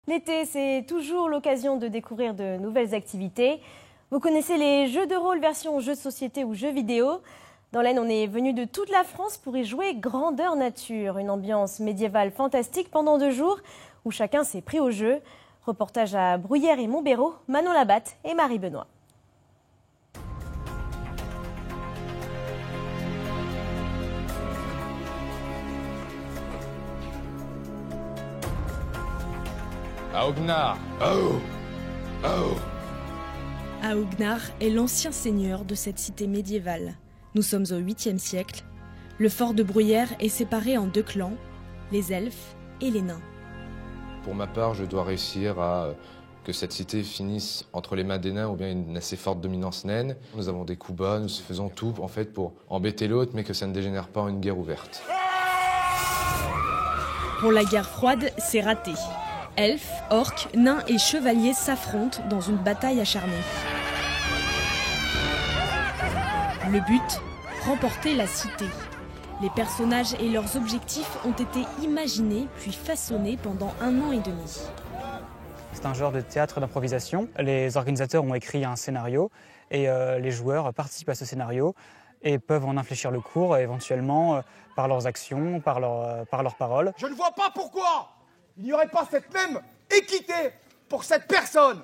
L'été, c'est toujours l'occasion de découvrir de nouvelles activités. Vous connaissez les jeux de rôle version jeux de société ou jeux vidéo. Dans l'Aisne, on est venu de toute la France pour y jouer grandeur nature. Une ambiance médiévale fantastique pendant 2 jours où chacun s'est pris au jeu. Reportage à Bruyères et Montbérault, Manon Labatte et Marie Benoît. Augnard. Augnard est l'ancien seigneur de cette cité médiévale. Nous sommes au 8e siècle. Le fort de Bruyères est séparé en 2 clans, les elfes et les nains. Pour ma part, je dois réussir à que cette cité finisse entre les mains des nains ou bien une assez forte dominance naine. Nous avons des coups bas, nous faisons tout en fait pour embêter l'autre, mais que ça ne dégénère pas en une guerre ouverte. Pour la guerre froide, c'est raté. Elfes, orques, nains et chevaliers s'affrontent dans une bataille acharnée. Le but, remporter la cité. Les personnages et leurs objectifs ont été imaginés puis façonnés pendant 1 an et demi. C'est un genre de théâtre d'improvisation. Les organisateurs ont écrit un scénario et les joueurs participent à ce scénario et peuvent en infléchir le cours éventuellement par leurs actions, par leurs paroles. Je ne vois pas pourquoi il n'y aurait pas cette même équité pour cette personne.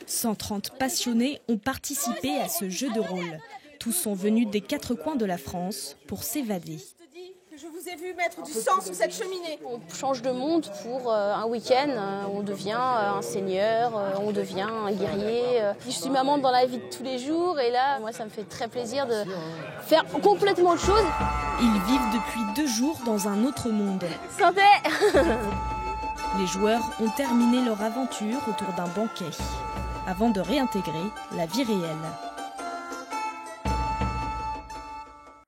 130 passionnés ont participé à ce jeu de rôle. Tous sont venus des 4 coins de la France pour s'évader. Je vous ai vu mettre du sang sur cette cheminée. On change de monde pour un week-end, on devient un seigneur, on devient un guerrier. Je suis maman dans la vie de tous les jours et là, moi, ça me fait très plaisir de faire complètement autre chose. Ils vivent depuis 2 jours dans un autre monde. Santé. Les joueurs ont terminé leur aventure autour d'un banquet, avant de réintégrer la vie réelle.